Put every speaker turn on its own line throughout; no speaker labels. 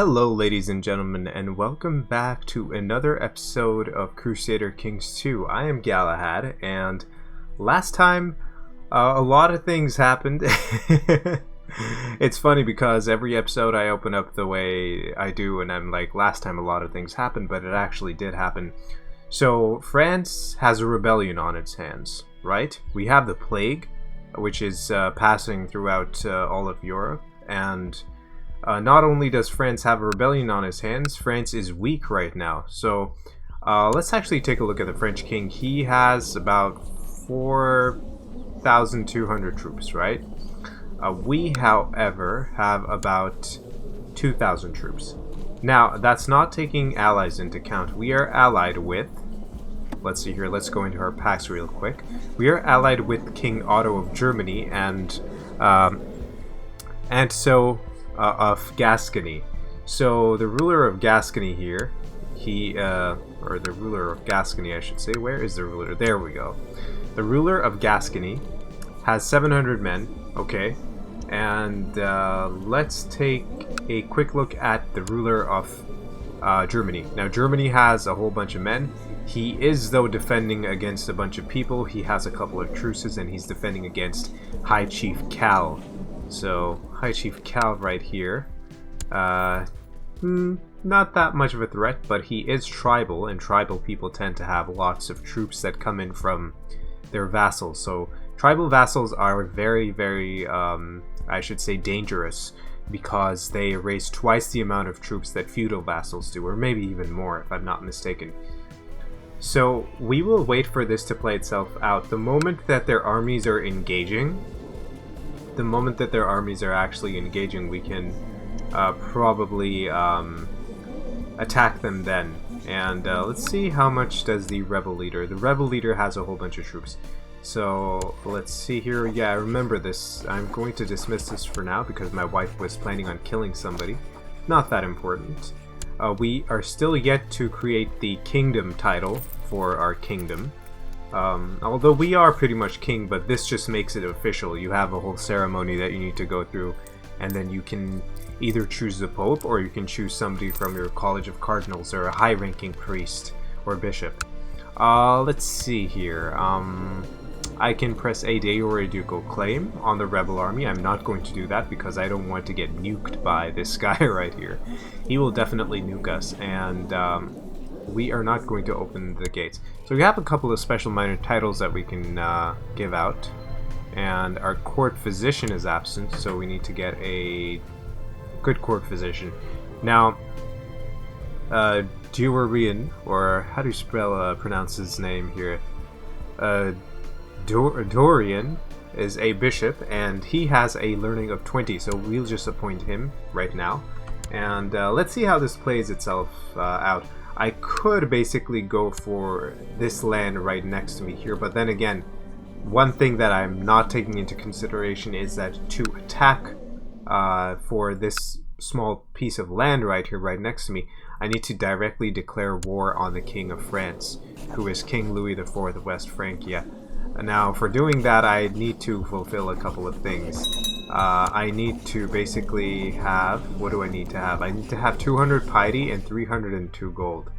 Hello ladies and gentlemen, and welcome back to another episode of Crusader Kings 2. I am Galahad, and last time a lot of things happened. It's funny because every episode I open up the way I do and I'm like, last time a lot of things happened, but it actually did happen. So France has a rebellion on its hands, right? We have the plague, which is passing throughout all of Europe, and not only does France have a rebellion on his hands, France is weak right now. So let's actually take a look at the French king. He has about 4,200 troops, right? We, however, have about 2,000 troops. Now, that's not taking allies into account. We are allied with... Let's see here, let's go into our packs real quick. We are allied with King Otto of Germany and so... of Gascony. So the ruler of Gascony here, or the ruler of Gascony I should say, where is the ruler? There we go. The ruler of Gascony has 700 men, okay, and let's take a quick look at the ruler of Germany. Now Germany has a whole bunch of men. He is though defending against a bunch of people. He has a couple of truces and he's defending against High Chief Cal. So, High Chief Cal right here, not that much of a threat, but he is tribal, and tribal people tend to have lots of troops that come in from their vassals. So, tribal vassals are very, very, I should say, dangerous, because they raise twice the amount of troops that feudal vassals do, or maybe even more, if I'm not mistaken. So, we will wait for this to play itself out. The moment that their armies are engaging... actually engaging, we can probably attack them then. And let's see how much does the rebel leader. The rebel leader has a whole bunch of troops. So let's see here. Yeah, I remember this. I'm going to dismiss this for now because my wife was planning on killing somebody. Not that important. We are still yet to create the kingdom title for our kingdom. Although we are pretty much king, but this just makes it official. You have a whole ceremony that you need to go through, and then you can either choose the Pope, or you can choose somebody from your College of Cardinals, or a high-ranking priest or bishop. Let's see here. I can press a day or a ducal claim on the rebel army. I'm not going to do that because I don't want to get nuked by this guy right here. He will definitely nuke us, and we are not going to open the gates. So we have a couple of special minor titles that we can give out, and our court physician is absent, so we need to get a good court physician. Now, Durian, or how do you pronounce his name here? Dorian is a bishop, and he has a learning of 20, so we'll just appoint him right now. And let's see how this plays itself out. I could basically go for this land right next to me here, but then again, one thing that I'm not taking into consideration is that to attack for this small piece of land right here, right next to me, I need to directly declare war on the King of France, who is King Louis IV of West Francia. Now, for doing that, I need to fulfill a couple of things. I need to basically have... What do I need to have? I need to have 200 piety and 302 gold.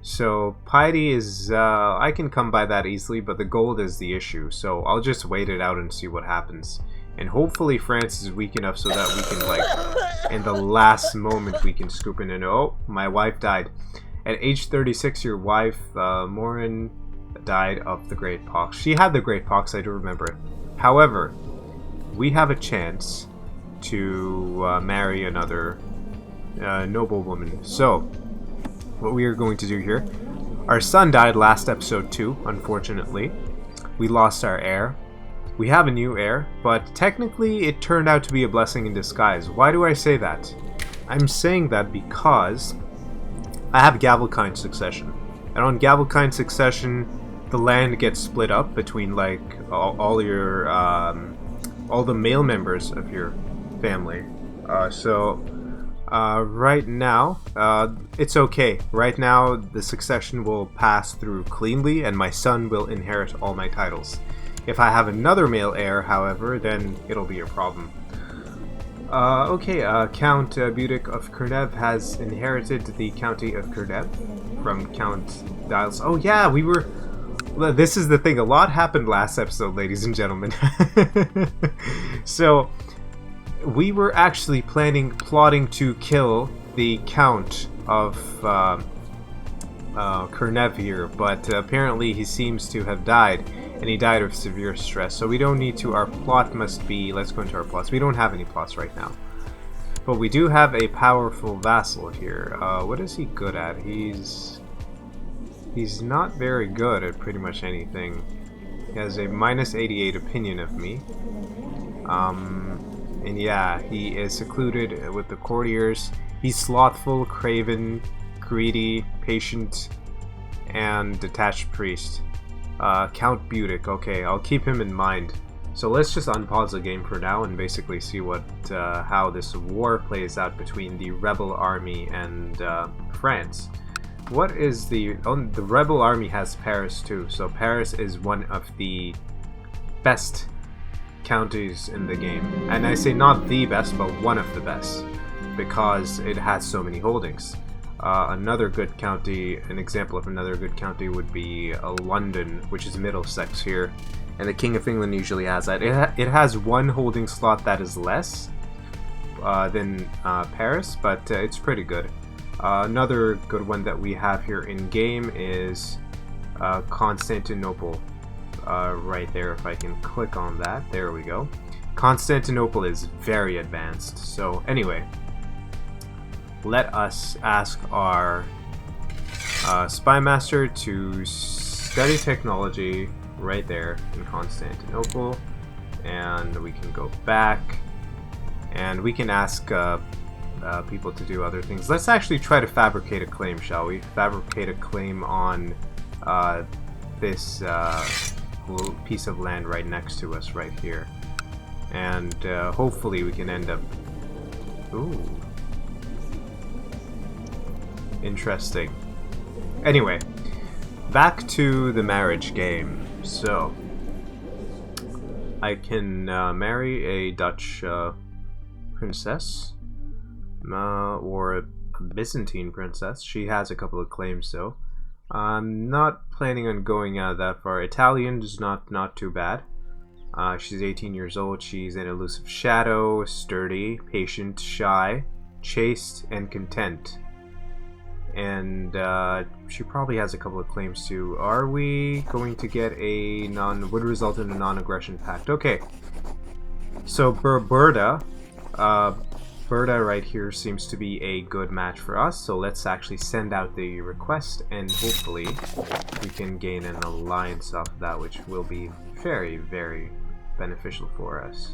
So, piety is... I can come by that easily, but the gold is the issue. So, I'll just wait it out and see what happens. And hopefully France is weak enough so that we can, like, in the last moment, we can scoop in and... Oh, my wife died. At age 36, your wife, Morin, died of the Great Pox. She had the Great Pox, I do remember it. However... we have a chance to marry another noblewoman. So, what we are going to do here... Our son died last episode too, unfortunately. We lost our heir. We have a new heir, but technically it turned out to be a blessing in disguise. Why do I say that? I'm saying that because I have Galahad succession. And on Galahad succession, the land gets split up between, like, all your... all the male members of your family. Right now, it's okay. Right now, the succession will pass through cleanly, and my son will inherit all my titles. If I have another male heir, however, then it'll be a problem. Okay, Count Budic of Kurnev has inherited the county of Kurnev from Count Dials. Oh yeah, we were... Well, this is the thing, a lot happened last episode, ladies and gentlemen. So, we were actually plotting to kill the Count of Kurnev here, but apparently he seems to have died, and he died of severe stress, so we don't need to. Our plot must be... Let's go into our plots. We don't have any plots right now, but we do have a powerful vassal here. What is he good at? He's not very good at pretty much anything. He has a minus 88 opinion of me. And yeah, he is secluded with the courtiers. He's slothful, craven, greedy, patient, and detached priest. Count Budic. Okay, I'll keep him in mind. So let's just unpause the game for now and basically see what how this war plays out between the rebel army and France. What is the... Oh, the rebel army has Paris too, so Paris is one of the best counties in the game. And I say not the best, but one of the best, because it has so many holdings. Another good county, an example of another good county would be London, which is Middlesex here. And the King of England usually has that. It has one holding slot that is less than Paris, but it's pretty good. Another good one that we have here in game is Constantinople. Right there, if I can click on that. There we go. Constantinople is very advanced. So anyway, let us ask our spy master to study technology right there in Constantinople, and we can go back and we can ask people to do other things. Let's actually try to fabricate a claim, shall we? Fabricate a claim on this little piece of land right next to us right here, and hopefully we can end up... Ooh, interesting. Anyway, back to the marriage game. So I can marry a Dutch princess, or a Byzantine princess. She has a couple of claims though. I'm not planning on going that far. Italian is not too bad. She's 18 years old. She's an elusive shadow, sturdy, patient, shy, chaste, and content. And she probably has a couple of claims too. Are we going to get a would result in a non-aggression pact? Okay. So Berta right here seems to be a good match for us. So let's actually send out the request, and hopefully we can gain an alliance off of that, which will be very, very beneficial for us.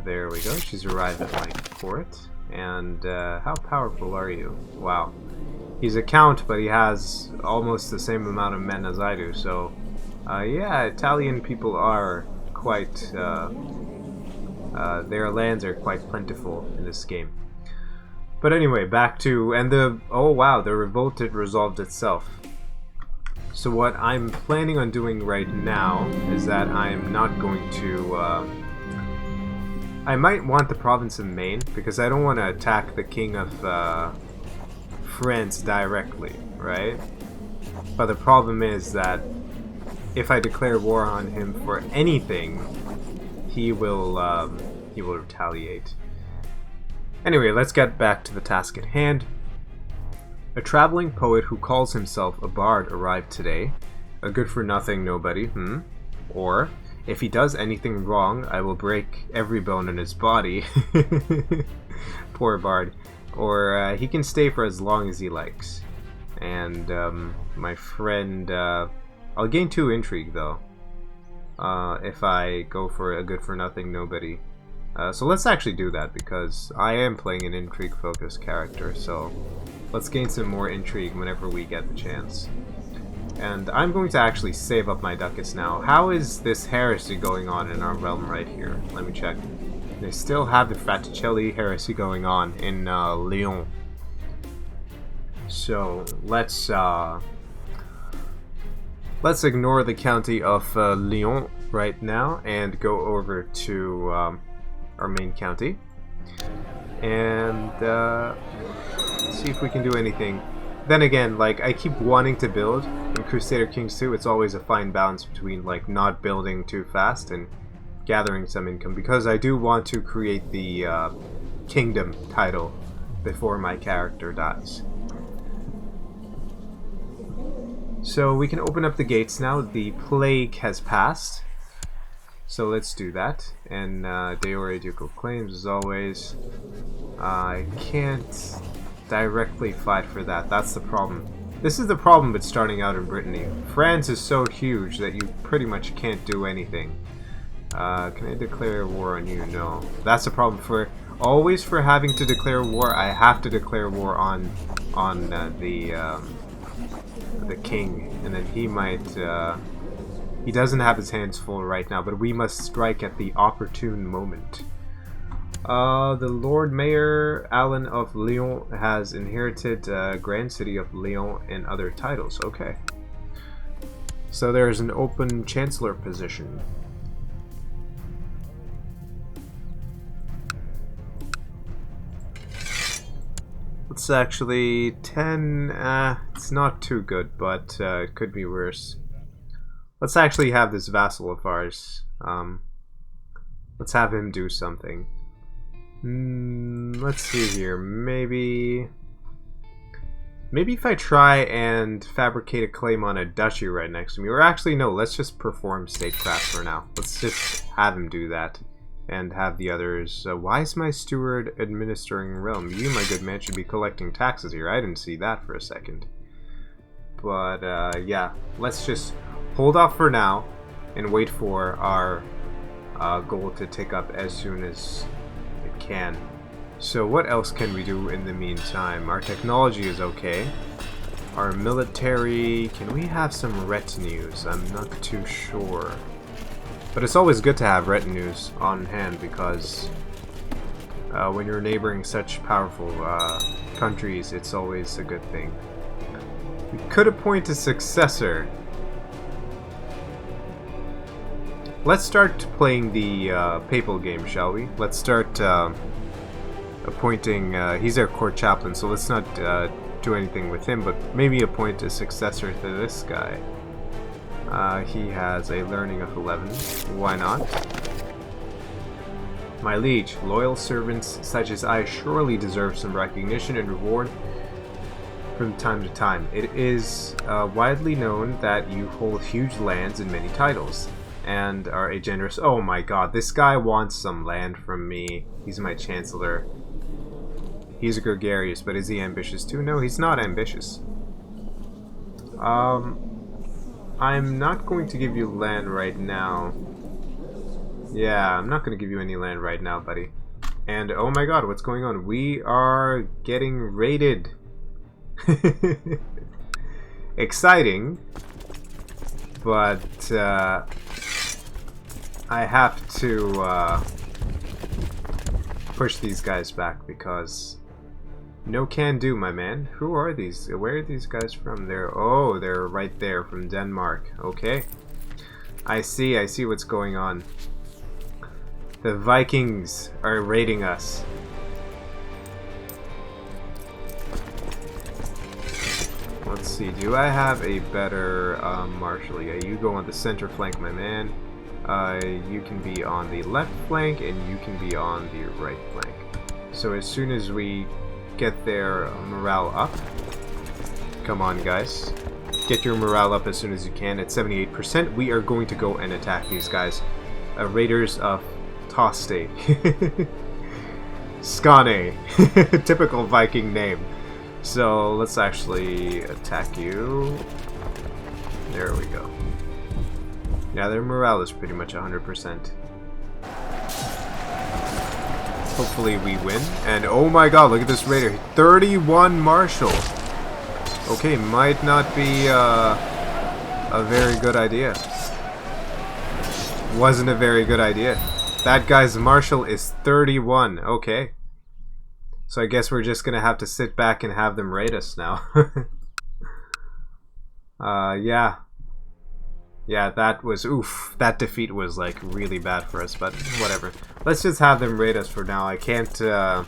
There we go. She's arrived at my court. And how powerful are you? Wow. He's a count, but he has almost the same amount of men as I do. So, yeah, Italian people are quite... their lands are quite plentiful in this game. But anyway, back to... And the... Oh, wow, the revolt, it resolved itself. So what I'm planning on doing right now is that I'm not going to... I might want the province of Maine, because I don't want to attack the king of France directly, right? But the problem is that if I declare war on him for anything, he will retaliate. Anyway, let's get back to the task at hand. A traveling poet who calls himself a bard arrived today. A good-for-nothing nobody, Or... if he does anything wrong, I will break every bone in his body. Poor bard. Or he can stay for as long as he likes. And my friend... I'll gain 2 intrigue, though. If I go for a good-for-nothing nobody. So let's actually do that, because I am playing an intrigue-focused character. So let's gain some more intrigue whenever we get the chance. And I'm going to actually save up my ducats now. How is this heresy going on in our realm right here? Let me check. They still have the Fraticelli heresy going on in Lyon. So let's ignore the county of Lyon right now and go over to our main county. And see if we can do anything. Then again, like, I keep wanting to build in Crusader Kings 2. It's always a fine balance between like not building too fast and gathering some income, because I do want to create the kingdom title before my character dies. So we can open up the gates now. The plague has passed, so let's do that. And Deore Ducal claims as always. I can't directly fight for that. That's the problem. This is the problem with starting out in Brittany. France is so huge that you pretty much can't do anything. Can I declare war on you? No. That's a problem. Always for having to declare war, I have to declare war on the king, and then he might he doesn't have his hands full right now, but we must strike at the opportune moment. The Lord Mayor Alan of Lyon has inherited Grand City of Lyon and other titles. Okay, so there's an open chancellor position. It's actually 10, it's not too good, but it could be worse. Let's actually have this vassal of ours, let's have him do something. Let's see here, maybe if I try and fabricate a claim on a duchy right next to me, or actually no, let's just perform statecraft for now. Let's just have him do that. And have the others. Why is my steward administering realm? You, my good man, should be collecting taxes here. I didn't see that for a second. But yeah, let's just hold off for now and wait for our goal to tick up as soon as it can. So what else can we do in the meantime? Our technology is okay. Our military, can we have some retinues? I'm not too sure. But it's always good to have retinues on hand, because when you're neighboring such powerful countries, it's always a good thing. We could appoint a successor. Let's start playing the papal game, shall we? Let's start appointing... he's our court chaplain, so let's not do anything with him, but maybe appoint a successor to this guy. He has a learning of 11. Why not? My liege, loyal servants such as I surely deserve some recognition and reward from time to time. It is widely known that you hold huge lands and many titles, and are a generous... Oh my god, this guy wants some land from me. He's my chancellor. He's a gregarious, but is he ambitious too? No, he's not ambitious. I'm not going to give you land right now. Yeah, I'm not going to give you any land right now, buddy. And oh my god, what's going on? We are getting raided. Exciting. But I have to push these guys back, because no can do, my man. Who are these? Where are these guys from? They're right there from Denmark. Okay. I see what's going on. The Vikings are raiding us. Let's see, do I have a better marshal? Yeah, you go on the center flank, my man. You can be on the left flank, and you can be on the right flank. So as soon as we get their morale up, come on guys, get your morale up as soon as you can. At 78%, we are going to go and attack these guys. Raiders of Toste. Skane. Typical Viking name. So let's actually attack you. There we go. Yeah, their morale is pretty much 100%. Hopefully we win. And oh my god, look at this raider. 31 martial. Okay, might not be a very good idea. Wasn't a very good idea. That guy's martial is 31. Okay. So I guess we're just gonna have to sit back and have them raid us now. Yeah. Yeah, that was, oof, that defeat was like really bad for us, but whatever. Let's just have them raid us for now. I can't do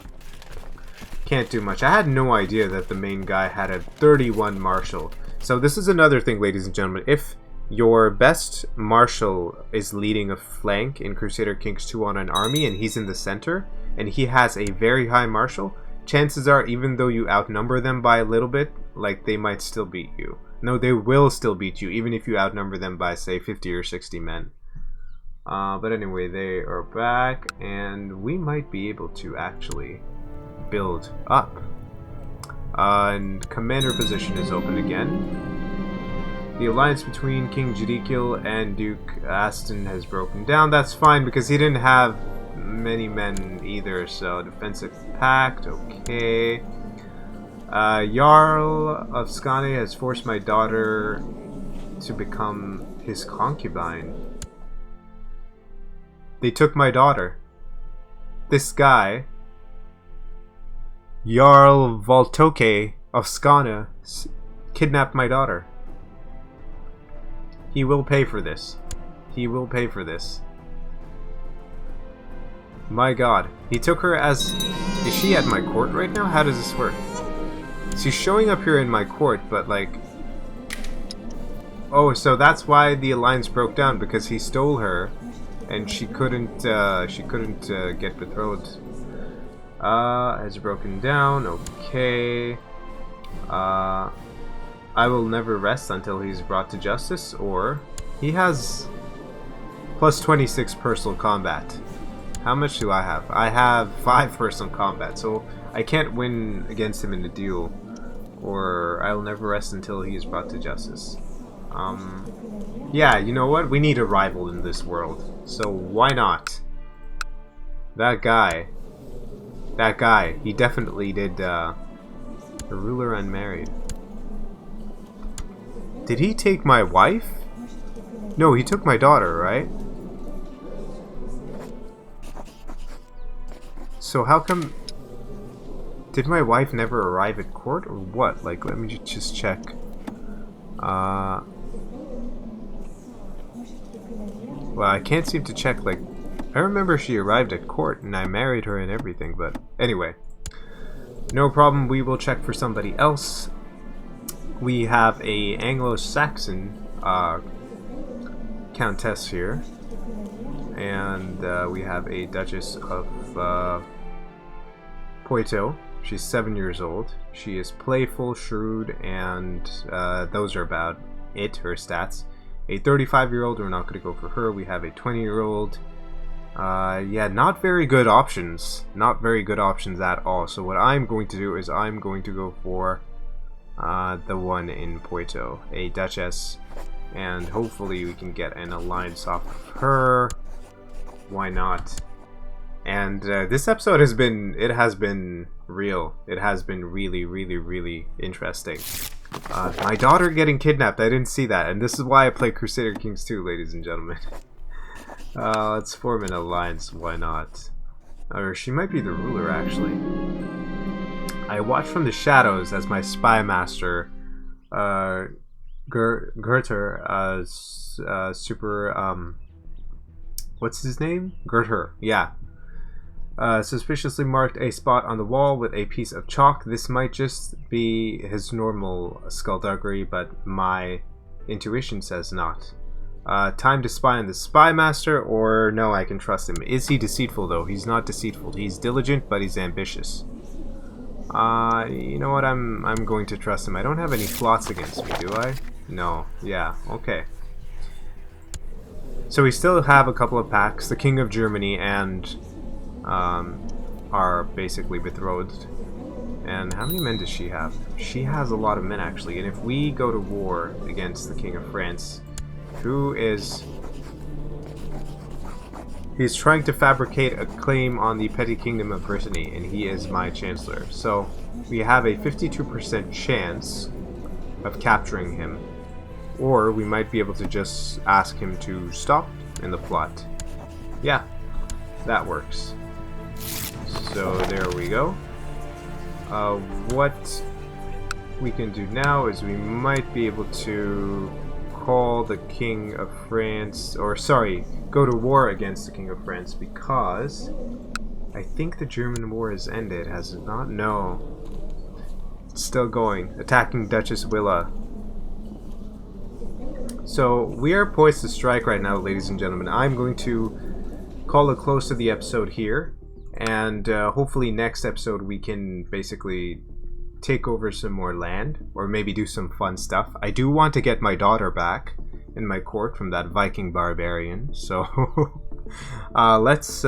much. I had no idea that the main guy had a 31 martial. So this is another thing, ladies and gentlemen. If your best marshal is leading a flank in Crusader Kings 2 on an army and he's in the center and he has a very high martial, chances are, even though you outnumber them by a little bit, like, they might still beat you. No, they will still beat you, even if you outnumber them by, say, 50 or 60 men. But anyway, they are back, and we might be able to actually build up. And commander position is open again. The alliance between King Jadikil and Duke Aston has broken down. That's fine, because he didn't have many men either, so defensive pact, okay. Jarl of Skane has forced my daughter to become his concubine. They took my daughter. This guy, Jarl Voltoke of Skane, kidnapped my daughter. He will pay for this. He will pay for this. My god. He took her as... Is she at my court right now? How does this work? She's showing up here in my court, but like... Oh, so that's why the alliance broke down, because he stole her, and she couldn't get betrothed. Has broken down, okay. I will never rest until he's brought to justice, or... He has... plus 26 personal combat. How much do I have? I have 5 personal combat, so I can't win against him in a duel, or I'll never rest until he is brought to justice. Yeah, you know what? We need a rival in this world, so why not? That guy, he definitely did, the ruler unmarried. Did he take my wife? No, he took my daughter, right? So how come... Did my wife never arrive at court, or what? Like, let me just check. Well, I can't seem to check, like... I remember she arrived at court, and I married her and everything, but... Anyway. No problem, we will check for somebody else. We have a Anglo-Saxon, countess here. And, we have a Duchess of, Poitou. She's 7 years old. She is playful, shrewd, and those are about it, her stats. A 35-year-old, we're not going to go for her. We have a 20-year-old. Yeah, not very good options. Not very good options at all. So what I'm going to do is I'm going to go for the one in Poitou, a Duchess. And hopefully we can get an alliance off of her. Why not? And this episode has been, it has been real. It has been really, really, really interesting. My daughter getting kidnapped, I didn't see that. And this is why I play Crusader Kings 2, ladies and gentlemen. Let's form an alliance, why not? Or she might be the ruler, actually. I watch from the shadows as my spy master, Gerter, what's his name? Gerter, yeah. Suspiciously marked a spot on the wall with a piece of chalk. This might just be his normal skullduggery, but my intuition says not. Time to spy on the spy master, or no, I can trust him. Is he deceitful, though? He's not deceitful. He's diligent, but he's ambitious. You know what? I'm going to trust him. I don't have any plots against me, do I? No. Yeah, okay. So we still have a couple of packs. The King of Germany and are basically betrothed. And how many men does she have? She has a lot of men, actually. And if we go to war against the King of France, who is... He's trying to fabricate a claim on the petty kingdom of Brittany, and he is my chancellor. So we have a 52% chance of capturing him. Or we might be able to just ask him to stop in the plot. Yeah, that works. So there we go. What we can do now is we might be able to call the King of France, or sorry, go to war against the King of France, because I think the German war has ended, has it not? No. It's still going. Attacking Duchess Willa. So we are poised to strike right now, ladies and gentlemen. I'm going to call a close to the episode here, and hopefully next episode we can basically take over some more land, or maybe do some fun stuff. I do want to get my daughter back in my court from that Viking barbarian, so let's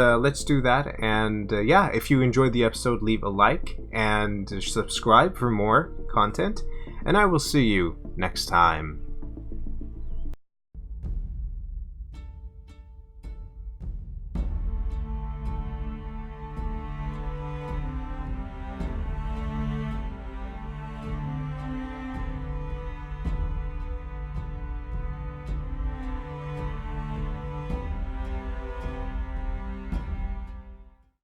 do that. And yeah, if you enjoyed the episode, leave a like and subscribe for more content, and I will see you next time.